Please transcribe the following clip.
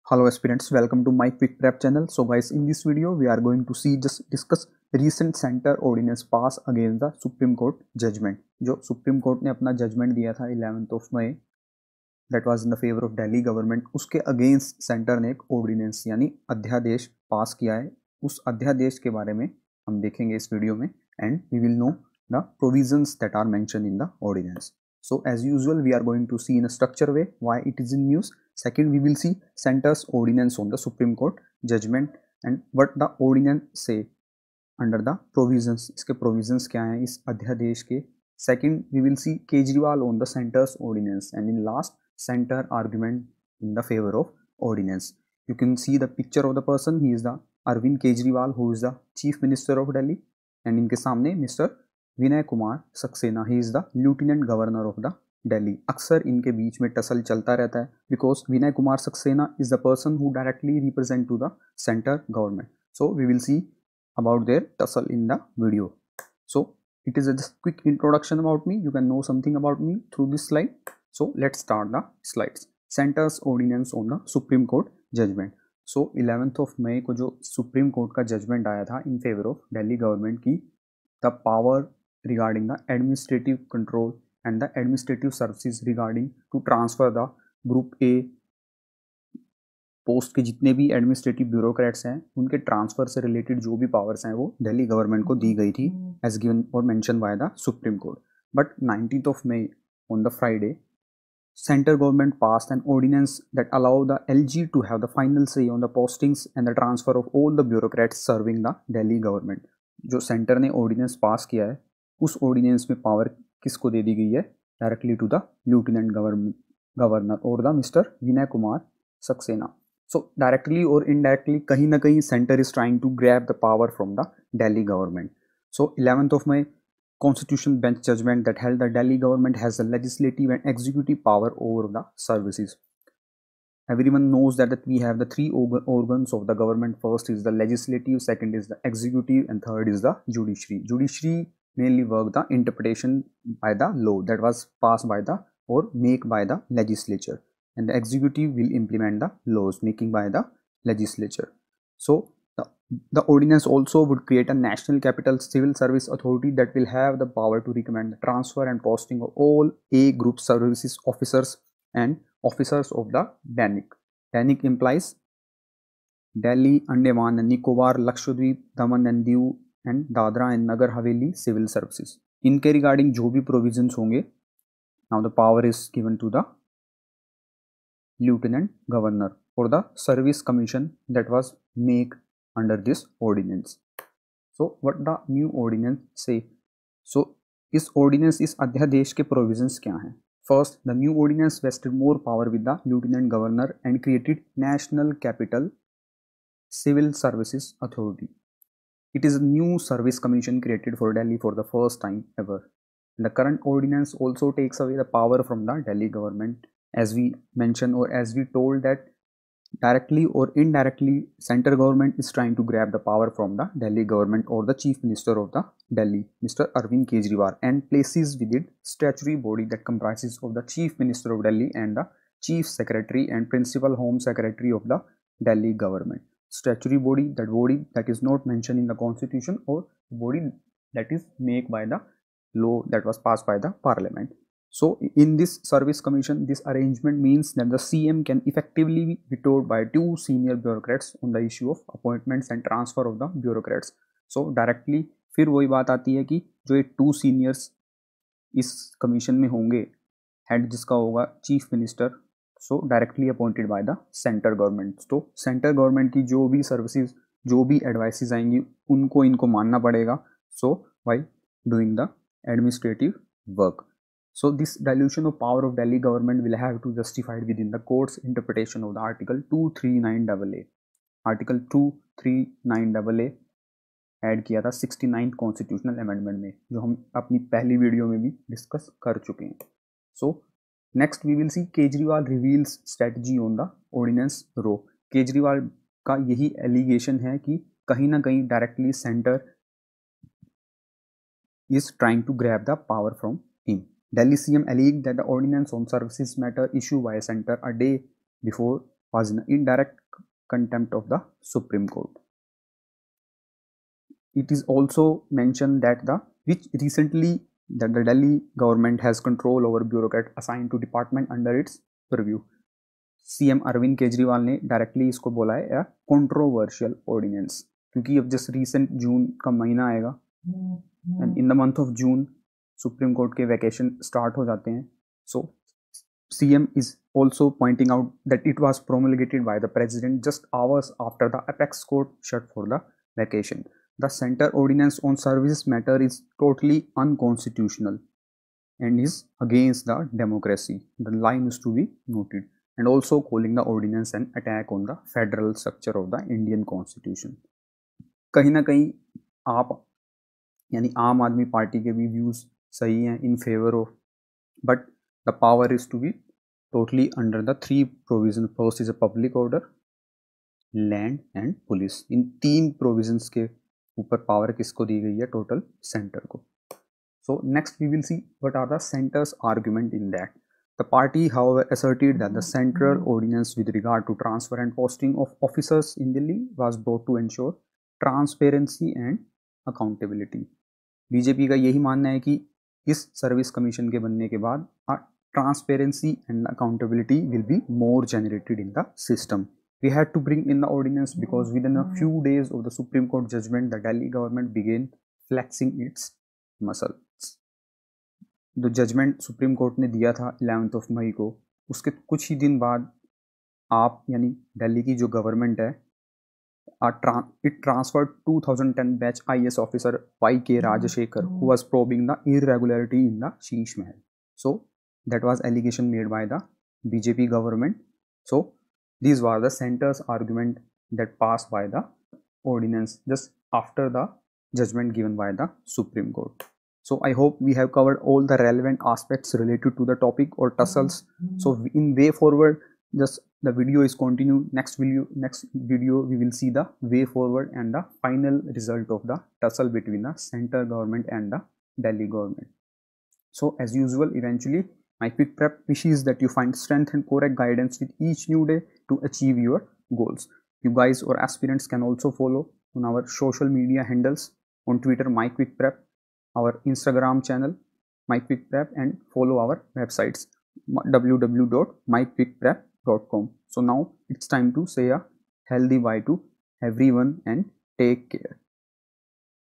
Hello aspirants, welcome to my quick prep channel. So guys, in this video we are going to discuss recent center ordinance pass against the Supreme Court judgment. जो Supreme Court ने अपना judgment दिया था 11th of May, that was in the favor of Delhi government. उसके against center ने एक ordinance यानी अध्यादेश पास किया है. उस अध्यादेश के बारे में हम देखेंगे इस वीडियो में and we will know the provisions that are mentioned in the ordinance. So as usual, we are going to see in a structure way why it is in news. Second, we will see center's ordinance on the Supreme Court judgment and what the ordinance say under the provisions. इसके provisions क्या हैं इस अध्यादेश के. Second, we will see Kejriwal on the center's ordinance and in last, center argument in the favor of ordinance. You can see the picture of the person. He is the Arvind Kejriwal, who is the Chief Minister of Delhi, and इनके सामने Mr. Vinay Kumar Saxena, he is the lieutenant governor of the Delhi. अक्सर इनके बीच में tussle चलता रहता है because Vinay Kumar Saxena is the person who directly represent to the centre government. So we will see about their tussle in the video. सो it is a just quick introduction about me. You can know something about me through this slide. So let's start the slides. Center's ordinance on the Supreme Court judgment. So 11th of May को जो supreme court का judgement आया था in favour of Delhi government की, the power regarding the administrative control and the administrative services regarding to transfer the group A post के जितने भी administrative bureaucrats हैं उनके ट्रांसफर से रिलेटेड जो भी पावर्स हैं वो दिल्ली गवर्नमेंट को दी गई थी एज गिवन और mention by the Supreme court. But 19th of May on the Friday, center government passed an ordinance that allow the LG to have the final say on the postings and the transfer of all the bureaucrats serving the Delhi government. जो centre ने ordinance पास किया है उस ordinance में power किसको दे दी गई है? Directly to the lieutenant governor और the mister Vinay Kumar Saxena. So directly और इनडायरेक्टली कहीं ना कहीं centre is trying to grab the power from the Delhi government. So 11th of May, Constitutional Bench judgment that held the Delhi government has the legislative and executive power over the services. Everyone knows that we have the three organs of the government. First is the legislative, second is the executive, and third is the judiciary. Judiciary mainly work the interpretation by the law that was passed by the or made by the legislature, and the executive will implement the laws making by the legislature. So the ordinance also would create a national capital civil service authority that will have the power to recommend the transfer and posting of all A group services officers and officers of the DANIC. DANIC implies Delhi, Andaman and Nicobar, Lakshadweep, Daman and Diu and Dadra and Nagar Haveli civil services. इनके regarding जो भी provisions होंगे, now the power is given to the lieutenant governor और the service commission that was make under this ordinance. So what the new ordinance say? So इस ordinance, इस अध्यादेश के provisions क्या हैं? First, the new ordinance vested more power with the lieutenant governor and created national capital civil services authority. It is a new service commission created for Delhi for the first time ever. The current ordinance also takes away the power from the Delhi government, as we mentioned or as we told that directly or indirectly central government is trying to grab the power from the Delhi government or the chief minister of the Delhi, Mr. Arvind Kejriwal, and places with it statutory body that comprises of the chief minister of Delhi and the chief secretary and principal home secretary of the Delhi government. Statutory body, that body that is not mentioned in the constitution or body that is made by the law that was passed by the parliament. So in this service commission, this arrangement means that the CM can effectively be vetoed by two senior bureaucrats on the issue of appointments and transfer of the bureaucrats. So directly फिर वही बात आती है कि जो ये to seniors इस commission में होंगे, हेड जिसका होगा chief minister, so directly appointed by the centre government. तो सेंटर गवर्नमेंट की जो भी सर्विसेज, जो भी एडवाइसेस आएंगी उनको इनको मानना पड़ेगा. So by doing the administrative work. So this dilution of power of Delhi government will have to justified within the courts interpretation of the article 239AA. Article 239AA add किया था 69th constitutional amendment में, जो हम अपनी पहली video में भी discuss कर चुके हैं. So next we will see Kejriwal reveals strategy on the ordinance row. Kejriwal का यही एलिगेशन है कि कहीं ना कहीं directly centre is trying to grab the power from him. Delhi CM alleged that the ordinance on services matter issued by a center a day before was in indirect contempt of the Supreme Court. It is also mentioned that the Delhi government has control over bureaucrat assigned to department under its purview. CM Arvind Kejriwal ने directly इसको बोला है controversial ordinance, क्योंकि अब just recent जून का महीना आएगा and in the month of June supreme court के वैकेशन स्टार्ट हो जाते हैं. सो CM is also pointing out that it was promulgated by the president just hours after the apex court shut for the vacation. The center ordinance on services matter is totally unconstitutional and is against the democracy. The line is to be noted. And also calling the ordinance an attack on the federal structure of the Indian Constitution. कहीं ना कहीं आप यानी आम आदमी party के भी views सही हैं in favour of, but the power is to be totally under the 3 provision. First is a public order, land and police. In 3 provisions के ऊपर पावर किसको दी गई है? टोटल सेंटर को. So next we will see what are the centre's argument in that. The party, however, asserted that the central ordinance with regard to transfer and posting of officers in Delhi was brought to ensure transparency and accountability. BJP का यही मानना है कि इस service commission के बनने के बाद transparency and accountability will be more generated in the system. We had to bring in the ordinance because within a few days of the Supreme Court judgment, the Delhi government began flexing its muscle. जो judgement supreme court ने दिया था 11 मई को, उसके कुछ ही दिन बाद आप यानी दिल्ली की जो गवर्नमेंट है it transferred 2010 batch IAS officer YK Rajasekhar who was probing the irregularity in the Sheesh Mahal. So that was allegation made by the BJP government. So these were the centre's argument that pass by the ordinance just after the judgement given by the Supreme Court. So I hope we have covered all the relevant aspects related to the topic or tussles. So in way forward, just the video is continued. Next video we will see the way forward and the final result of the tussle between the center government and the Delhi government. So as usual, eventually my quick prep wishes that you find strength and correct guidance with each new day to achieve your goals. You guys or aspirants can also follow on our social media handles on Twitter myquickprep, our Instagram channel myquickprep, and follow our websites www.myquickprep.com. So now it's time to say a healthy bye to everyone and take care.